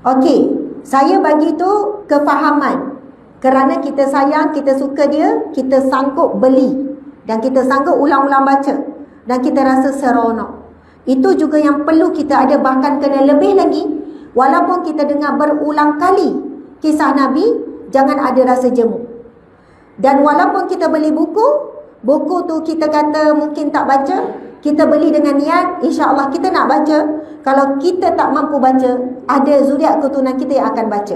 Okey, saya bagi tu kefahaman. Kerana kita sayang, kita suka dia, kita sanggup beli dan kita sanggup ulang-ulang baca dan kita rasa seronok. Itu juga yang perlu kita ada, bahkan kena lebih lagi. Walaupun kita dengar berulang kali kisah Nabi, jangan ada rasa jemu. Dan walaupun kita beli buku tu kita kata mungkin tak baca, kita beli dengan niat insya-Allah kita nak baca. Kalau kita tak mampu baca, ada zuriat keturunan kita yang akan baca.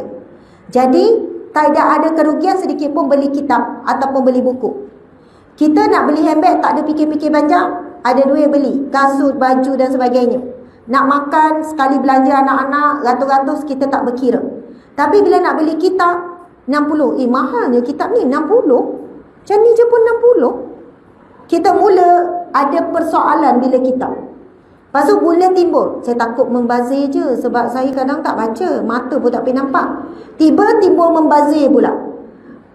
Jadi tak ada kerugian sedikit pun beli kitab ataupun beli buku. Kita nak beli handbag tak ada fikir-fikir panjang, ada duit beli kasut, baju dan sebagainya. Nak makan sekali belanja anak-anak ratus-ratus, kita tak berkira. Tapi bila nak beli kitab 60, mahalnya kitab ni 60. Macam ni je pun 60. Kita mula ada persoalan bila kitab. Lepas tu mula timbul, saya takut membazir je sebab saya kadang tak baca, mata pun tak pergi nampak. Tiba timbul membazir pula.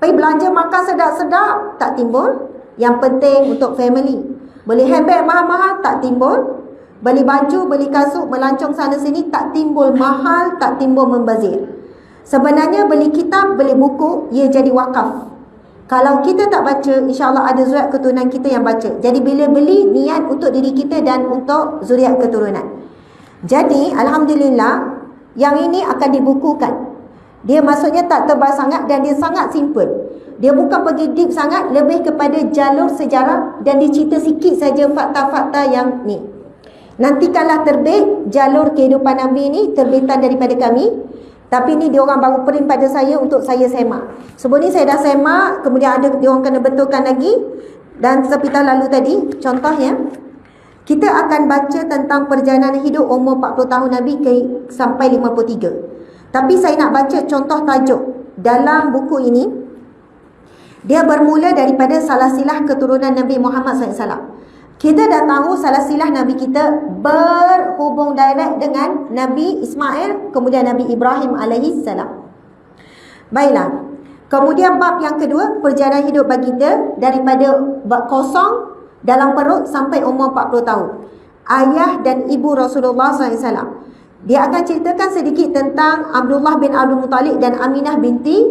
Pergi belanja makan sedap-sedap, tak timbul. Yang penting untuk family. Beli handbag mahal-mahal, tak timbul. Beli baju, beli kasut, melancong sana sini, tak timbul mahal, tak timbul membazir. Sebenarnya beli kitab, beli buku, ia jadi wakaf. Kalau kita tak baca, insya-Allah ada zuriat keturunan kita yang baca. Jadi bila beli, niat untuk diri kita dan untuk zuriat keturunan. Jadi alhamdulillah, yang ini akan dibukukan. Dia maksudnya tak tebal sangat dan dia sangat simple. Dia bukan pergi deep sangat, lebih kepada jalur sejarah dan dicerita sikit saja fakta-fakta yang ni. Nanti kalau terbit jalur kehidupan Nabi ni, terbitan daripada kami. Tapi ni diorang baru print pada saya untuk saya semak. Sebelum ni saya dah semak, kemudian ada diorang kena betulkan lagi. Dan seperti tahun lalu tadi, contohnya, kita akan baca tentang perjalanan hidup umur 40 tahun Nabi sampai 53. Tapi saya nak baca contoh tajuk dalam buku ini. Dia bermula daripada salasilah keturunan Nabi Muhammad SAW. Kita dah tahu salasilah Nabi kita berhubung direct dengan Nabi Ismail, kemudian Nabi Ibrahim alaihi salam. Baiklah. Kemudian bab yang kedua, perjalanan hidup baginda daripada bab kosong dalam perut sampai umur 40 tahun. Ayah dan ibu Rasulullah SAW. Dia akan ceritakan sedikit tentang Abdullah bin Abdul Muttalib dan Aminah binti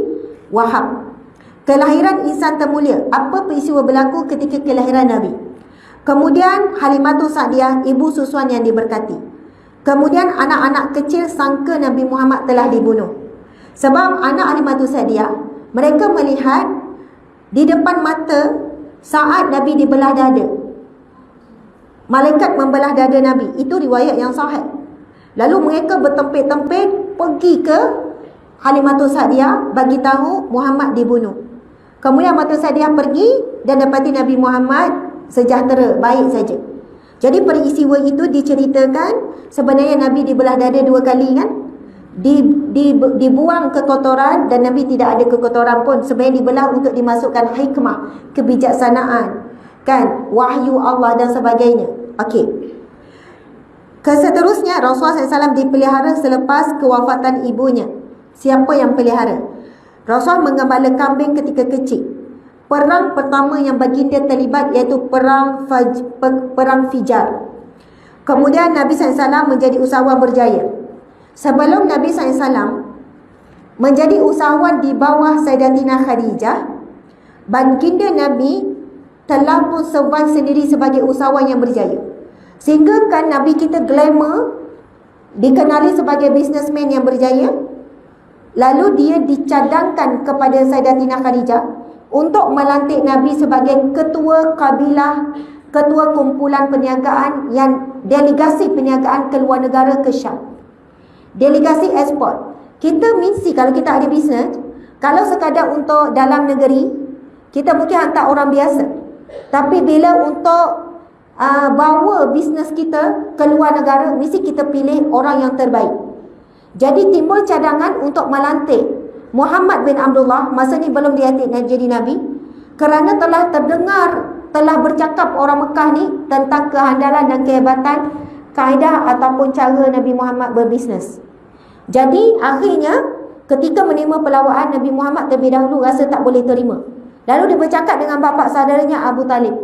Wahab. Kelahiran insan termulia. Apa peristiwa berlaku ketika kelahiran Nabi? Kemudian Halimatus Sa'diyah, ibu susuan yang diberkati. Kemudian anak-anak kecil sangka Nabi Muhammad telah dibunuh. Sebab anak Halimatus Sa'diyah, mereka melihat di depan mata saat Nabi dibelah dada. Malaikat membelah dada Nabi. Itu riwayat yang sahih. Lalu mereka bertempik-tempik pergi ke Halimatus Sa'diyah bagi tahu Muhammad dibunuh. Kemudian Halimatus Sa'diyah pergi dan dapati Nabi Muhammad sejahtera, baik saja. Jadi peristiwa itu diceritakan sebenarnya Nabi dibelah dada 2 kali kan? Dibuang kekotoran dan Nabi tidak ada kekotoran pun. Sebenarnya dibelah untuk dimasukkan hikmah, kebijaksanaan, kan? Wahyu Allah dan sebagainya. Okey. Seterusnya Rasulullah SAW dipelihara selepas kewafatan ibunya. Siapa yang pelihara? Rasulullah mengembala kambing ketika kecil. Perang pertama yang baginda terlibat iaitu perang Fijar. Kemudian Nabi SAW menjadi usahawan berjaya. Sebelum Nabi SAW menjadi usahawan di bawah Sayyidatina Khadijah, baginda Nabi telah pun survive sendiri sebagai usahawan yang berjaya. Sehingga kan Nabi kita glamour, dikenali sebagai businessman yang berjaya. Lalu dia dicadangkan kepada Sayyidatina Khadijah untuk melantik Nabi sebagai ketua kabilah, ketua kumpulan perniagaan yang delegasi perniagaan ke luar negara ke Syam. Delegasi ekspor. Kita mesti kalau kita ada bisnes, kalau sekadar untuk dalam negeri, kita mungkin hantar orang biasa. Tapi bila untuk bawa bisnes kita ke luar negara, mesti kita pilih orang yang terbaik. Jadi timbul cadangan untuk melantik Muhammad bin Abdullah, masa ni belum dilantik jadi Nabi, kerana telah terdengar, telah bercakap orang Mekah ni tentang kehandalan dan kehebatan kaedah ataupun cara Nabi Muhammad berbisnes. Jadi akhirnya ketika menerima pelawaan, Nabi Muhammad terlebih dahulu rasa tak boleh terima. Lalu dia bercakap dengan bapa saudaranya Abu Talib.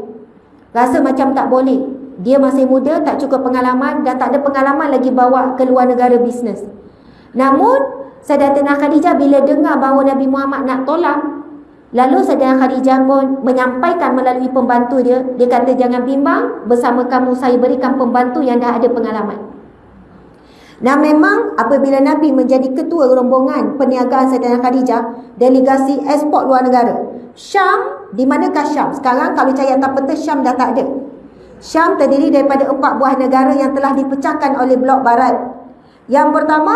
Rasa macam tak boleh. Dia masih muda, tak cukup pengalaman dan tak ada pengalaman lagi bawa ke luar negara bisnes. Namun Sayyidatina Khadijah bila dengar bahawa Nabi Muhammad nak tolak, lalu Sayyidatina Khadijah pun menyampaikan melalui pembantu dia. Dia kata, jangan bimbang, bersama kamu saya berikan pembantu yang dah ada pengalaman. Dan memang apabila Nabi menjadi ketua rombongan perniagaan Sayyidatina Khadijah, delegasi ekspor luar negara, Syam, di manakah Syam? Sekarang kalau cari atas peta, Syam dah tak ada. Syam terdiri daripada 4 buah negara yang telah dipecahkan oleh blok barat. Yang pertama,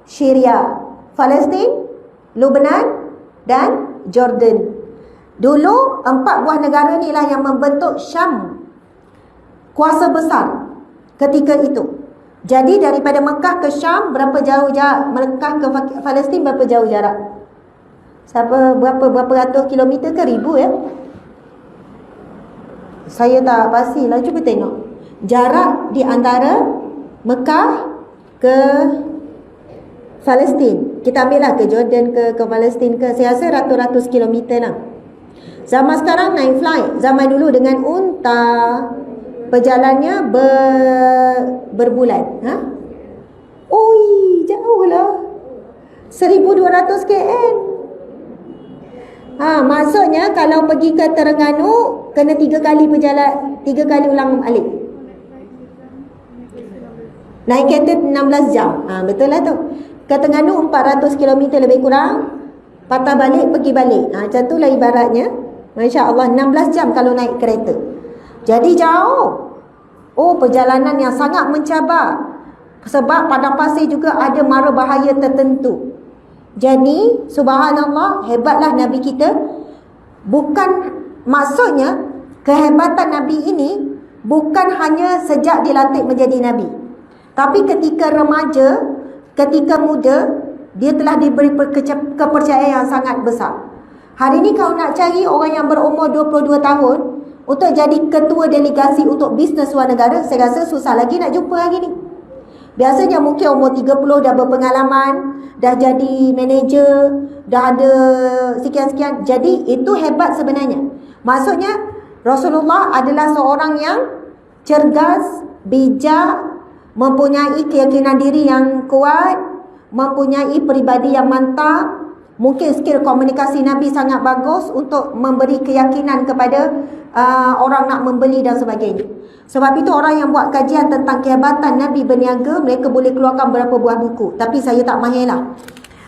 Syria, Palestin, Lebanon dan Jordan. Dulu 4 buah negara ni lah yang membentuk Syam, kuasa besar ketika itu. Jadi daripada Mekah ke Syam berapa jauh jarak? Mekah ke Palestin berapa jauh jarak? Berapa ratus kilometer ke ribu ya? Saya tak pastilah, cuba tengok. Jarak di antara Mekah ke Palestin. Kita ambil lah ke Jordan ke Palestin ke, saya rasa ratus-ratus kilometer lah. Zaman sekarang naik flight. Zaman dulu dengan unta, perjalannya berbulan. Oi, jauh lah. 1200 km. Maksudnya kalau pergi ke Terengganu kena 3 kali perjalanan, 3 kali ulang alik. Naik kereta 16 jam. Betul lah tu. Ke Terengganu 400 km lebih kurang. Patah balik, pergi balik. Macam tu lah ibaratnya. Masya Allah, 16 jam kalau naik kereta. Jadi jauh. Oh, perjalanan yang sangat mencabar. Sebab padang pasir juga ada mara bahaya tertentu. Jadi, subhanallah, hebatlah Nabi kita. Bukan, maksudnya, kehebatan Nabi ini bukan hanya sejak dilantik menjadi Nabi. Tapi ketika remaja, ketika muda, dia telah diberi kepercayaan yang sangat besar. Hari ini kau nak cari orang yang berumur 22 tahun untuk jadi ketua delegasi untuk bisnes luar negara, saya rasa susah lagi nak jumpa hari ni. Biasanya mungkin umur 30 dah berpengalaman, dah jadi manager, dah ada sekian-sekian. Jadi itu hebat sebenarnya. Maksudnya Rasulullah adalah seorang yang cergas, bijak, mempunyai keyakinan diri yang kuat, mempunyai peribadi yang mantap. Mungkin skill komunikasi Nabi sangat bagus untuk memberi keyakinan kepada orang nak membeli dan sebagainya. Sebab itu orang yang buat kajian tentang kehebatan Nabi berniaga, mereka boleh keluarkan berapa buah buku. Tapi saya tak mahir lah.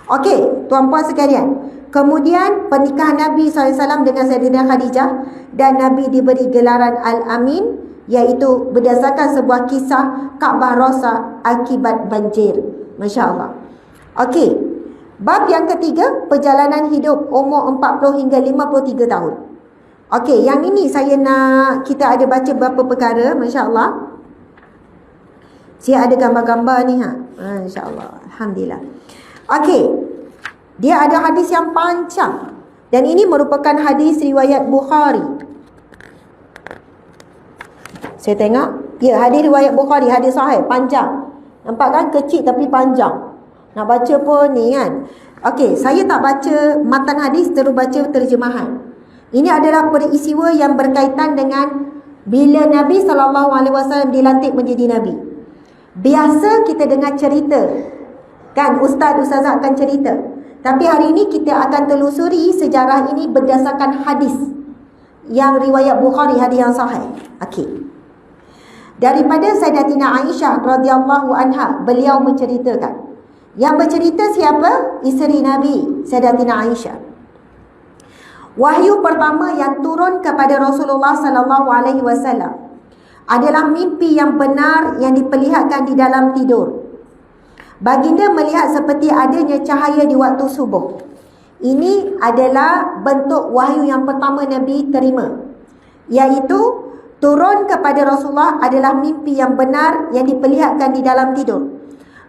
Okey, tuan-puan sekalian. Kemudian pernikahan Nabi SAW dengan Sayyidatina Khadijah, dan Nabi diberi gelaran Al-Amin, iaitu berdasarkan sebuah kisah Kaabah rosak akibat banjir. Masya Allah. Okey. Bab yang ketiga, perjalanan hidup umur 40 hingga 53 tahun. Okey, yang ini saya nak kita ada baca beberapa perkara, masya-Allah. Saya ada gambar-gambar ni masya-Allah. Alhamdulillah. Okey. Dia ada hadis yang panjang dan ini merupakan hadis riwayat Bukhari. Saya tengok, ya, hadis riwayat Bukhari, hadis sahih, panjang. Nampak kan, kecil tapi panjang. Nak baca pun ni kan. Okey, saya tak baca matan hadis, terus baca terjemahan. Ini adalah peristiwa yang berkaitan dengan bila Nabi SAW dilantik menjadi Nabi. Biasa kita dengar cerita, kan, ustaz-ustazah akan cerita. Tapi hari ini kita akan telusuri sejarah ini berdasarkan hadis yang riwayat Bukhari, hadis yang sahih. Okey. Daripada Sayyidatina Aisyah radhiyallahu anha, beliau menceritakan. Yang bercerita siapa? Isteri Nabi, Sayyidatina Aisyah. Wahyu pertama yang turun kepada Rasulullah sallallahu alaihi wasallam adalah mimpi yang benar yang diperlihatkan di dalam tidur. Baginda melihat seperti adanya cahaya di waktu subuh. Ini adalah bentuk wahyu yang pertama Nabi terima, iaitu turun kepada Rasulullah adalah mimpi yang benar yang diperlihatkan di dalam tidur.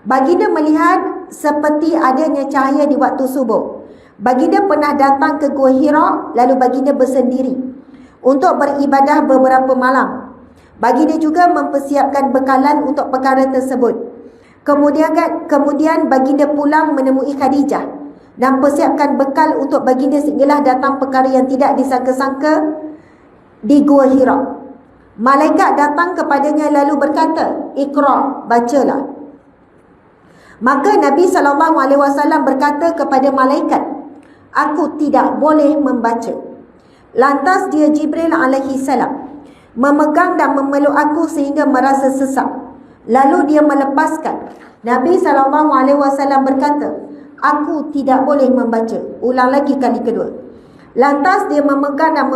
Baginda melihat seperti adanya cahaya di waktu subuh. Baginda pernah datang ke Gua Hira, lalu baginda bersendiri untuk beribadah beberapa malam. Baginda juga mempersiapkan bekalan untuk perkara tersebut. Kemudian baginda pulang menemui Khadijah dan persiapkan bekal untuk baginda sehinggalah datang perkara yang tidak disangka-sangka di Gua Hira. Malaikat datang kepadanya lalu berkata, "Iqra, bacalah." Maka Nabi SAW berkata kepada malaikat, aku tidak boleh membaca. Lantas dia Jibril alaihi salam memegang dan memeluk aku sehingga merasa sesak. Lalu dia melepaskan. Nabi SAW berkata, aku tidak boleh membaca. Ulang lagi kali kedua. Lantas dia memegang dan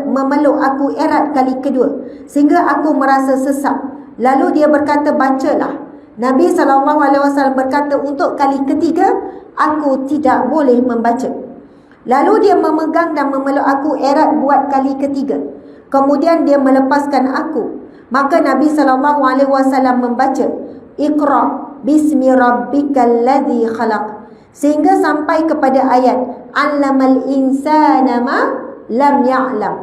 memeluk aku erat kali kedua sehingga aku merasa sesak. Lalu dia berkata, bacalah. Nabi SAW berkata, untuk kali ketiga, aku tidak boleh membaca. Lalu dia memegang dan memeluk aku erat buat kali ketiga. Kemudian dia melepaskan aku. Maka Nabi SAW membaca, Iqra bismi rabbikal ladzi khalaq, sehingga sampai kepada ayat Allamal insana ma lam ya'lam,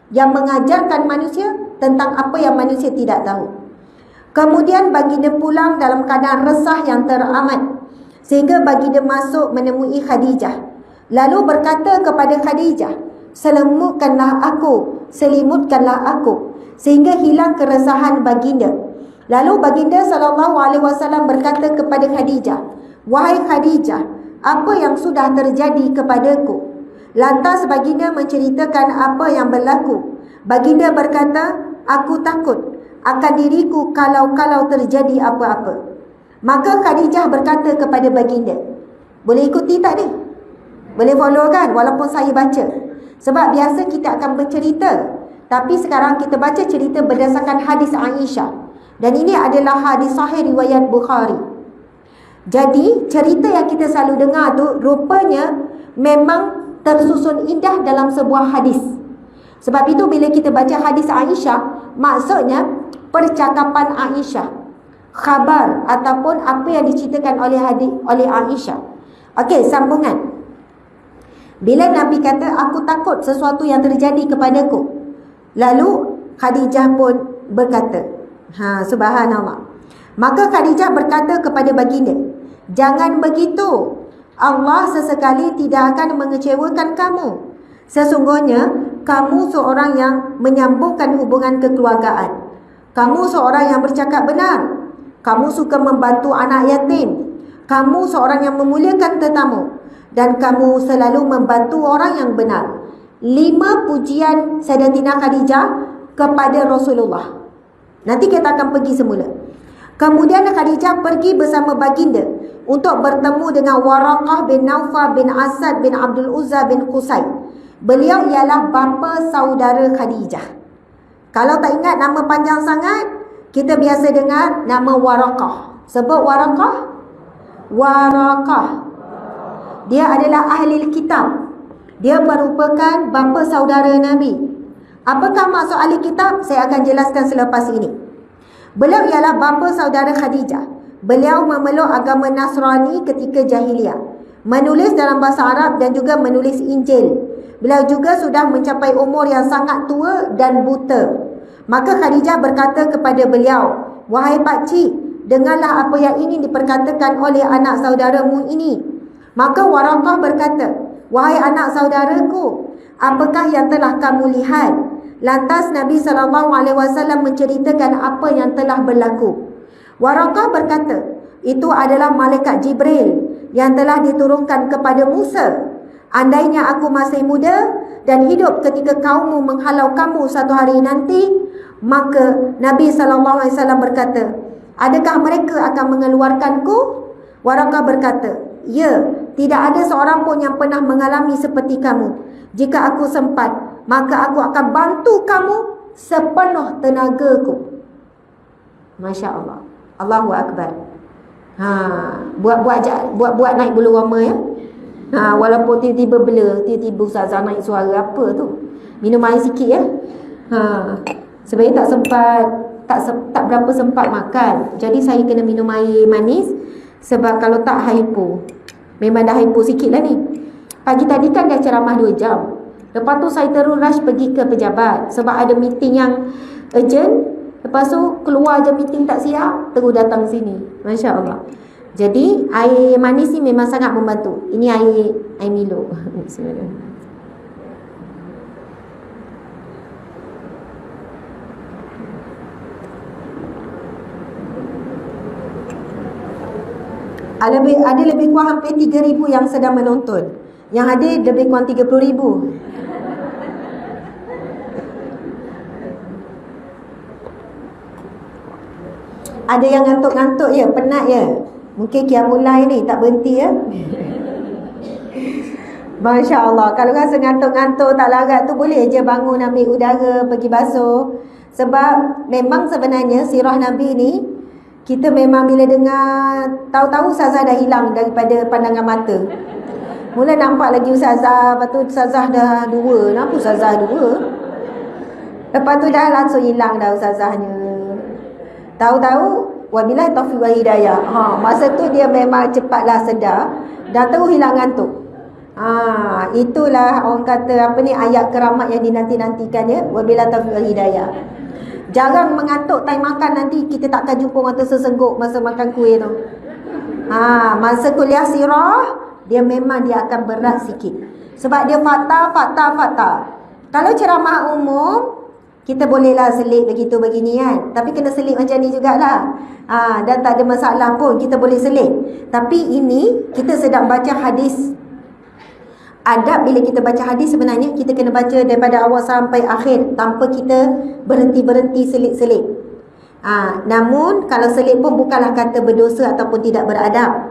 yang mengajarkan manusia tentang apa yang manusia tidak tahu. Kemudian baginda pulang dalam keadaan resah yang teramat, sehingga baginda masuk menemui Khadijah. Lalu berkata kepada Khadijah, selimutkanlah aku, sehingga hilang keresahan baginda. Lalu baginda SAW berkata kepada Khadijah, wahai Khadijah, apa yang sudah terjadi kepadaku? Lantas baginda menceritakan apa yang berlaku. Baginda berkata, aku takut akan diriku kalau terjadi apa-apa. Maka Khadijah berkata kepada baginda, boleh ikuti tak ni? Boleh follow kan? Walaupun saya baca. Sebab biasa kita akan bercerita, tapi sekarang kita baca cerita berdasarkan hadis Aisyah. Dan ini adalah hadis sahih riwayat Bukhari. Jadi cerita yang kita selalu dengar tu rupanya memang tersusun indah dalam sebuah hadis. Sebab itu bila kita baca hadis Aisyah, maksudnya percakapan Aisyah, khabar ataupun apa yang diceritakan oleh Aisyah. Okey, sambungan. Bila Nabi kata, aku takut sesuatu yang terjadi kepadaku, lalu Khadijah pun berkata, subhanallah. Maka Khadijah berkata kepada baginda, jangan begitu, Allah sesekali tidak akan mengecewakan kamu. Sesungguhnya kamu seorang yang menyambungkan hubungan kekeluargaan. Kamu seorang yang bercakap benar. Kamu suka membantu anak yatim. Kamu seorang yang memuliakan tetamu. Dan kamu selalu membantu orang yang benar. 5 pujian Sayyidatina Khadijah kepada Rasulullah. Nanti kita akan pergi semula. Kemudian Khadijah pergi bersama baginda untuk bertemu dengan Waraqah bin Naufal bin Asad bin Abdul Uzza bin Qusay. Beliau ialah bapa saudara Khadijah. Kalau tak ingat nama panjang sangat, kita biasa dengar nama Waraqah. Sebut Waraqah. Waraqah. Dia adalah ahli kitab. Dia merupakan bapa saudara Nabi. Apakah maksud ahli kitab? Saya akan jelaskan selepas ini. Beliau ialah bapa saudara Khadijah. Beliau memeluk agama Nasrani ketika jahiliah. Menulis dalam bahasa Arab dan juga menulis Injil. Beliau juga sudah mencapai umur yang sangat tua dan buta. Maka Khadijah berkata kepada beliau, wahai pakcik, dengarlah apa yang ingin diperkatakan oleh anak saudaramu ini. Maka Waraqah berkata, wahai anak saudaraku, apakah yang telah kamu lihat? Lantas Nabi SAW menceritakan apa yang telah berlaku. Waraqah berkata, itu adalah malaikat Jibril yang telah diturunkan kepada Musa. Andainya aku masih muda dan hidup ketika kaummu menghalau kamu satu hari nanti, maka Nabi SAW berkata, adakah mereka akan mengeluarkanku? Waraqah berkata, ya, tidak ada seorang pun yang pernah mengalami seperti kamu. Jika aku sempat, maka aku akan bantu kamu sepenuh tenagaku. Masya Allah. Allahu Akbar. Buat naik bulu roma ya. Walaupun tiba-tiba blur, tiba-tiba Ustazah naik suara apa tu. Minum air sikit ya. Sebenarnya tak berapa sempat makan. Jadi saya kena minum air manis. Sebab kalau tak hypo. Memang dah hypo sikit lah ni. Pagi tadi kan dah ceramah 2 jam. Lepas tu saya terus rush pergi ke pejabat. Sebab ada meeting yang urgent. Lepas tu keluar je meeting tak siap, terus datang sini. Masya Allah. Jadi air manis ni memang sangat membantu. Ini air Milo. Bismillah. Ada lebih kurang hampir 3,000 yang sedang menonton. Yang ada lebih kurang 30,000. Ada yang ngantuk-ngantuk ya, penat ya. Mungkin Qiyamul Lail ni tak berhenti ya. Masya Allah. Kalau rasa ngantuk-ngantuk tak larat tu, boleh je bangun ambil udara, pergi basuh. Sebab memang sebenarnya sirah Nabi ni, kita memang bila dengar, tahu-tahu ustazah dah hilang daripada pandangan mata. Mula nampak lagi ustazah, lepas tu ustazah dah dua. Kenapa ustazah dua? Lepas tu dah langsung hilang dah ustazahnya. Tahu-tahu wabillahi taufiq wal hidayah. Masa tu dia memang cepatlah sedar, dah tahu hilang ngantuk. Itulah orang kata apa ni, ayat keramat yang dinanti-nantikan ya. Wabillahi taufiq wal hidayah. Jarang mengantuk time makan, nanti kita takkan jumpa orang tersesengguk masa makan kuih tu. Masa kuliah sirah, dia memang dia akan berat sikit. Sebab dia fakta. Kalau ceramah umum, kita bolehlah selit begitu begini kan. Tapi kena selit macam ni jugalah. Dan tak ada masalah pun, kita boleh selit. Tapi ini, kita sedang baca hadis. Adab bila kita baca hadis sebenarnya, kita kena baca daripada awal sampai akhir, tanpa kita berhenti-berhenti selit-selit. Namun, kalau selit pun bukanlah kata berdosa ataupun tidak beradab.